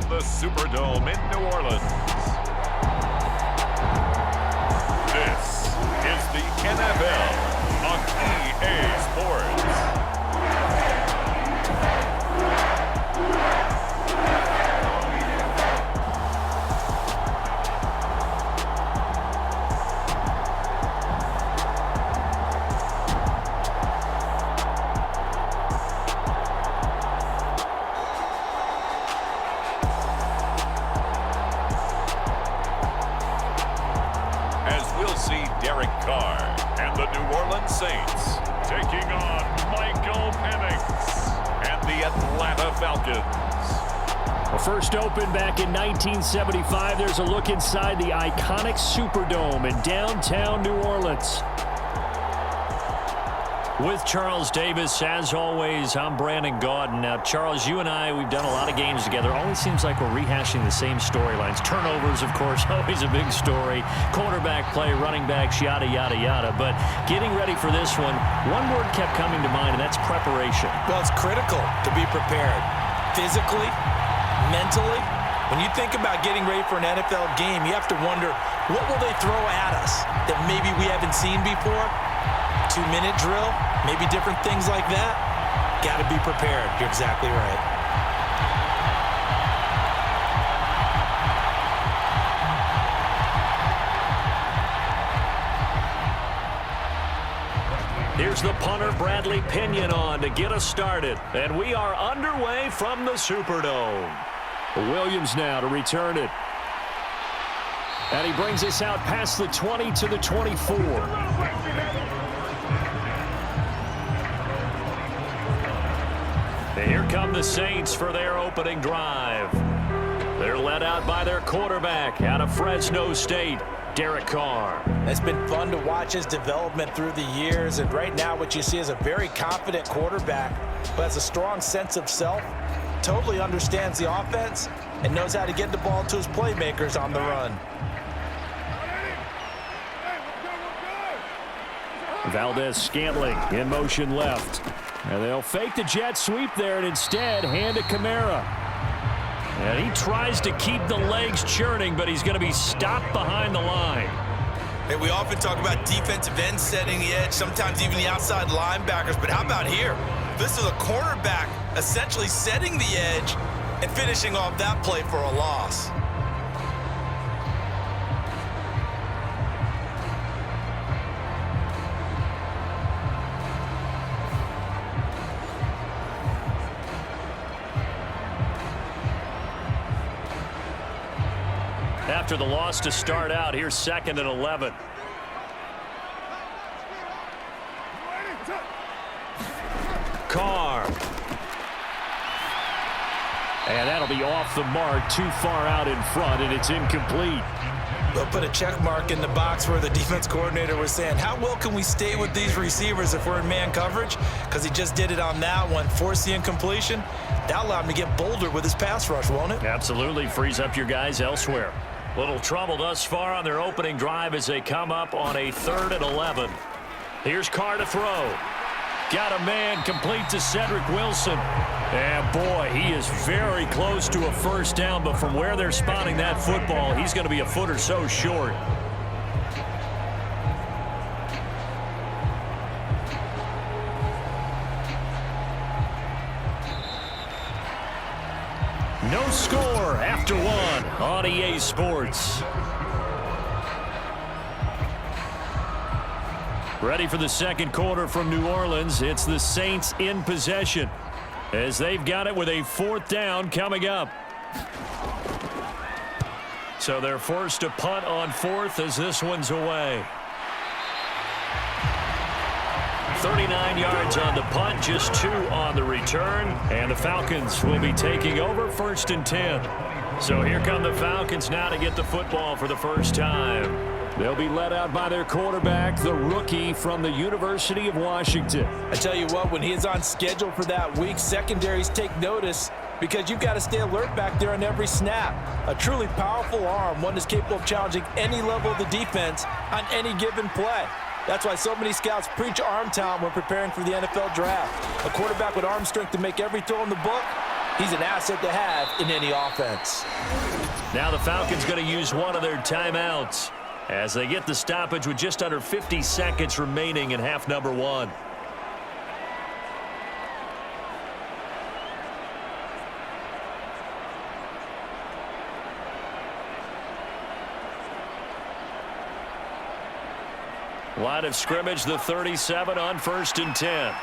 from the Superdome in New Orleans. This is the NFL on EA Sports. Saints taking on Michael Penix and the Atlanta Falcons. Well, first opened back in 1975. There's a look inside the iconic Superdome in downtown New Orleans. With Charles Davis, as always, I'm Brandon Gaudin. Now, Charles, you and I, we've done a lot of games together. Always seems like we're rehashing the same storylines. Turnovers, of course, always a big story. Quarterback play, running backs, yada, yada, yada. But getting ready for this one word kept coming to mind, and that's preparation. Well, it's critical to be prepared. Physically, mentally. When you think about getting ready for an NFL game, you have to wonder, what will they throw at us that maybe we haven't seen before? 2-minute drill, maybe different things like that. Got to be prepared. You're exactly right. Here's the punter, Bradley Pinion, on to get us started. And we are underway from the Superdome. Williams now to return it. And he brings us out past the 20 to the 24. Here come the Saints for their opening drive. They're led out by their quarterback out of Fresno State, Derek Carr. It's been fun to watch his development through the years, and right now what you see is a very confident quarterback who has a strong sense of self, totally understands the offense, and knows how to get the ball to his playmakers on the run. Valdez-Scantling in motion left. And they'll fake the jet sweep there and instead hand to Kamara. And he tries to keep the legs churning, but he's going to be stopped behind the line. Hey, we often talk about defensive ends setting the edge, sometimes even the outside linebackers. But how about here? This is a cornerback essentially setting the edge and finishing off that play for a loss. After the loss to start out, here's 2nd and 11. Carr. And that'll be off the mark, too far out in front, and it's incomplete. They'll put a check mark in the box where the defense coordinator was saying, how well can we stay with these receivers if we're in man coverage? Because he just did it on that one, forced the incompletion. That'll allow him to get bolder with his pass rush, won't it? Absolutely, frees up your guys elsewhere. Little trouble thus far on their opening drive as they come up on a 3rd and 11. Here's Carr to throw. Got a man complete to Cedric Wilson. And boy, he is very close to a first down, but from where they're spotting that football, he's going to be a foot or so short. No score after one on EA Sports. Ready for the second quarter from New Orleans. It's the Saints in possession as they've got it with a 4th down coming up. So they're forced to punt on 4th as this one's away. 39 yards on the punt, just 2 on the return. And the Falcons will be taking over 1st and 10. So here come the Falcons now to get the football for the first time. They'll be led out by their quarterback, the rookie from the University of Washington. I tell you what, when he is on schedule for that week, secondaries take notice because you've got to stay alert back there on every snap. A truly powerful arm, one that's capable of challenging any level of the defense on any given play. That's why so many scouts preach arm talent when preparing for the NFL draft. A quarterback with arm strength to make every throw in the book, He's an asset to have in any offense. Now the Falcons going to use one of their timeouts as they get the stoppage with just under 50 seconds remaining in half number one. Line of scrimmage, the 37 on 1st and 10.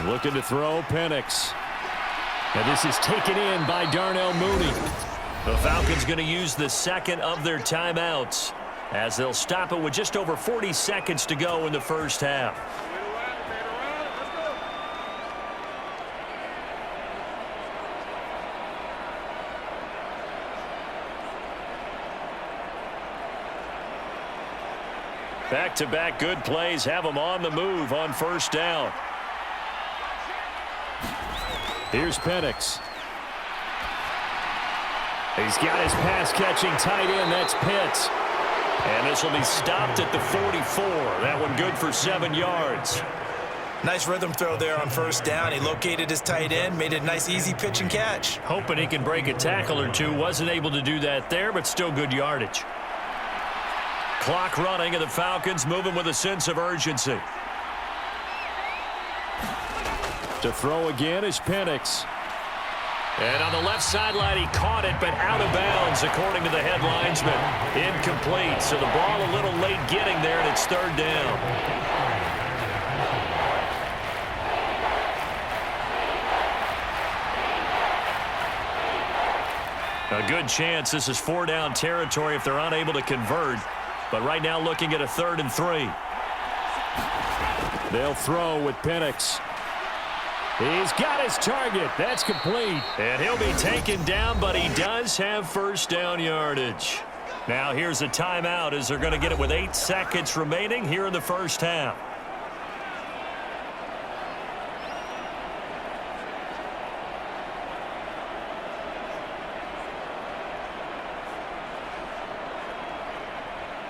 Looking to throw, Penix. And this is taken in by Darnell Mooney. The Falcons going to use the second of their timeouts as they'll stop it with just over 40 seconds to go in the first half. Back-to-back good plays have them on the move on 1st down. Here's Penix. He's got his pass-catching tight end. That's Pitts. And this will be stopped at the 44. That one good for 7 yards. Nice rhythm throw there on 1st down. He located his tight end, made it a nice, easy pitch and catch. Hoping he can break a tackle or two. Wasn't able to do that there, but still good yardage. Clock running, and the Falcons moving with a sense of urgency. To throw again is Penix. And on the left sideline, he caught it, but out of bounds, according to the head linesman. Incomplete, so the ball a little late getting there, and it's 3rd down. A good chance this is 4-down territory if they're unable to convert. But right now looking at a 3rd and 3. They'll throw with Penix. He's got his target. That's complete. And he'll be taken down, but he does have 1st down yardage. Now here's a timeout as they're going to get it with 8 seconds remaining here in the first half.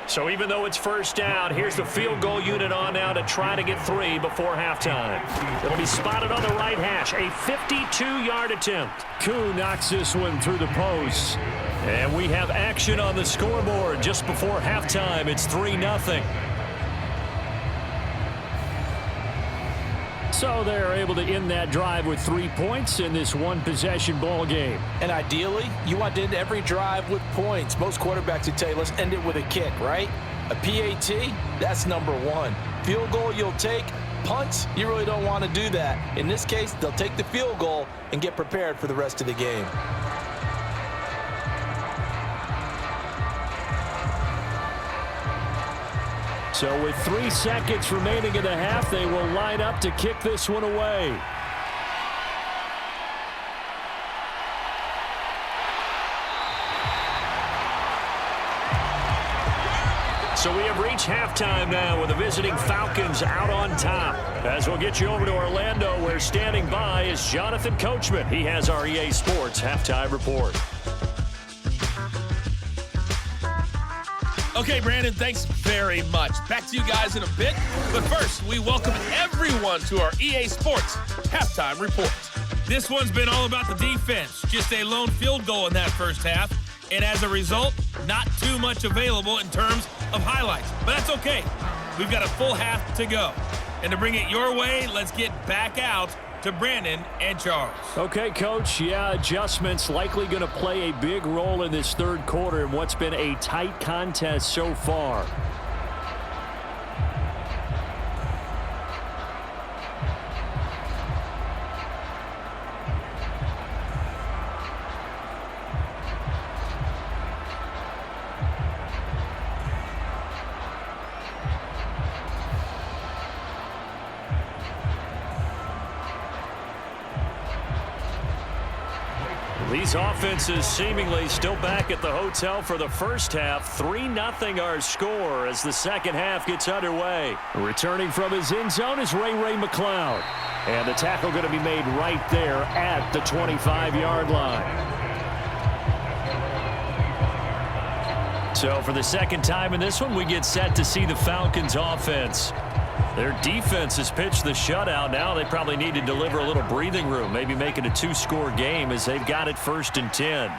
So even though it's 1st down, here's the field goal unit on now to try to get 3 before halftime. It'll be spotted on the right hash, a 52-yard attempt. Koo knocks this one through the post. And we have action on the scoreboard just before halftime. It's 3-0. So they're able to end that drive with 3 points in this one-possession ball game. And ideally, you want to end every drive with points. Most quarterbacks would tell you, let's end it with a kick, right? A PAT, that's number 1. Field goal you'll take. Punts, you really don't want to do that. In this case, they'll take the field goal and get prepared for the rest of the game. So with 3 seconds remaining in the half, they will line up to kick this one away. So we have reached halftime now with the visiting Falcons out on top. As we'll get you over to Orlando, where standing by is Jonathan Coachman. He has our EA Sports halftime report. Okay, Brandon, thanks very much. Back to you guys in a bit. But first, we welcome everyone to our EA Sports Halftime Report. This one's been all about the defense. Just a lone field goal in that first half. And as a result, not too much available in terms of highlights. But that's okay. We've got a full half to go. And to bring it your way, let's get back out to Brandon and Charles. Okay, Coach. Yeah, adjustments likely going to play a big role in this 3rd quarter in what's been a tight contest so far. These offenses seemingly still back at the hotel for the first half. 3-0 our score as the second half gets underway. Returning from his end zone is Ray McLeod. And the tackle going to be made right there at the 25-yard line. So for the second time in this one, we get set to see the Falcons offense. Their defense has pitched the shutout. Now they probably need to deliver a little breathing room, maybe make it a 2-score game as they've got it 1st and 10.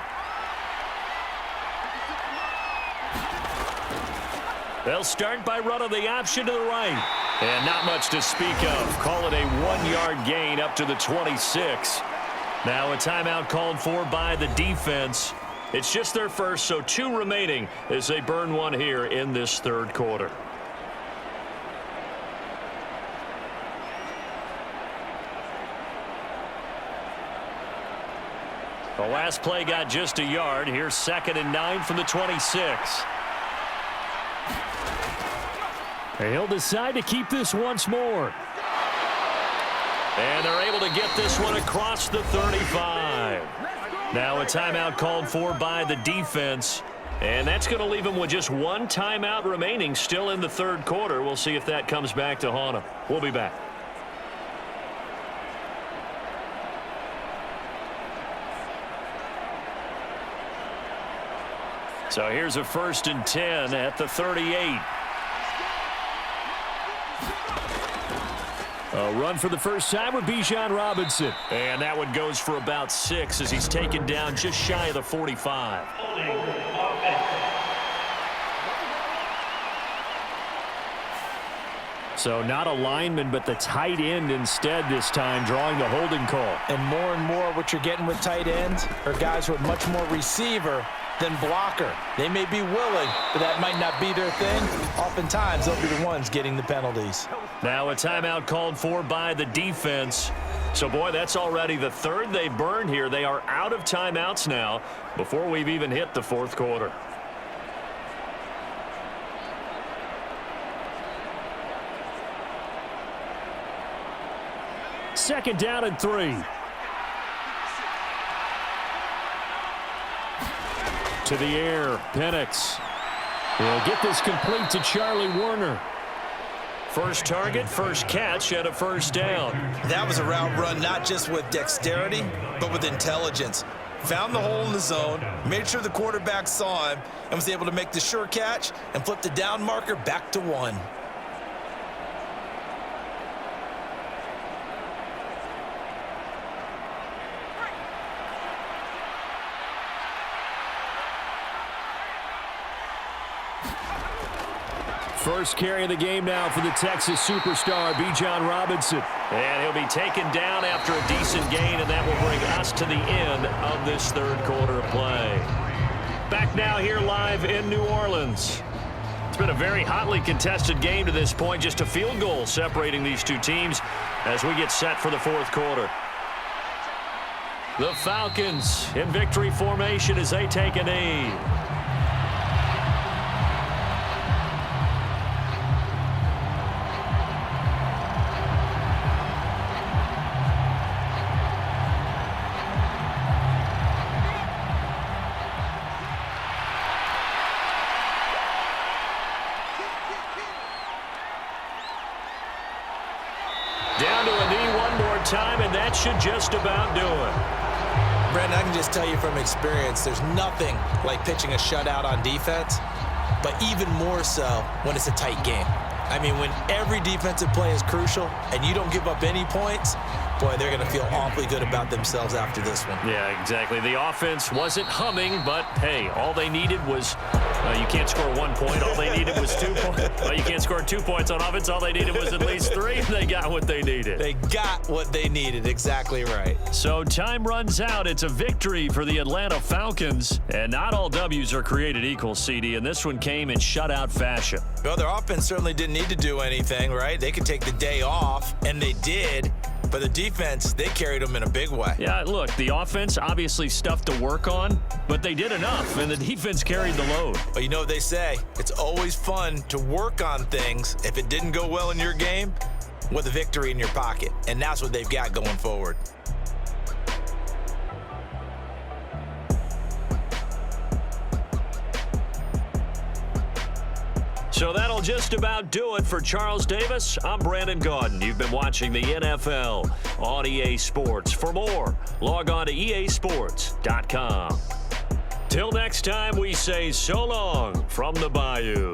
They'll start by running the option to the right. And not much to speak of. Call it a 1-yard gain up to the 26. Now a timeout called for by the defense. It's just their first, so 2 remaining as they burn one here in this 3rd quarter. The last play got just a yard. Here's 2nd and 9 from the 26. He'll decide to keep this once more. And they're able to get this one across the 35. Now a timeout called for by the defense. And that's going to leave them with just 1 timeout remaining still in the 3rd quarter. We'll see if that comes back to haunt them. We'll be back. So here's a 1st and 10 at the 38. A run for the first time with Bijan Robinson. And that one goes for about 6 as he's taken down just shy of the 45. So not a lineman, but the tight end instead this time, drawing the holding call. And more what you're getting with tight ends are guys who are much more receiver than blocker. They may be willing, but that might not be their thing. Oftentimes, they'll be the ones getting the penalties. Now a timeout called for by the defense. So, boy, that's already the 3rd they burned here. They are out of timeouts now before we've even hit the 4th quarter. Second down and 3. To the air, Penix. He'll get this complete to Charlie Warner. First target, first catch, and a 1st down. That was a route run not just with dexterity, but with intelligence. Found the hole in the zone, made sure the quarterback saw him, and was able to make the sure catch and flip the down marker back to 1. First carry of the game now for the Texas superstar, Bijan Robinson. And he'll be taken down after a decent gain, and that will bring us to the end of this 3rd quarter of play. Back now here live in New Orleans. It's been a very hotly contested game to this point, just a field goal separating these 2 teams as we get set for the 4th quarter. The Falcons in victory formation as they take a knee. Down to a knee one more time, and that should just about do it. Brandon, I can just tell you from experience, there's nothing like pitching a shutout on defense, but even more so when it's a tight game. I mean, when every defensive play is crucial and you don't give up any points, boy, they're going to feel awfully good about themselves after this one. Yeah, exactly. The offense wasn't humming, but, hey, all they needed was you can't score 1 point. All they needed was 2 points. Well, you can't score 2 points on offense. All they needed was at least 3, and they got what they needed. They got what they needed. Exactly right. So time runs out. It's a victory for the Atlanta Falcons, and not all W's are created equal, CD, and this one came in shutout fashion. Well, their offense certainly didn't need to do anything, right? They could take the day off, and they did. But the defense, they carried them in a big way. Yeah, look, the offense, obviously stuff to work on, but they did enough, and the defense carried the load. Well, you know what they say. It's always fun to work on things if it didn't go well in your game with a victory in your pocket, and that's what they've got going forward. So that'll just about do it for Charles Davis. I'm Brandon Gaudin. You've been watching the NFL on EA Sports. For more, log on to easports.com. Till next time, we say so long from the Bayou.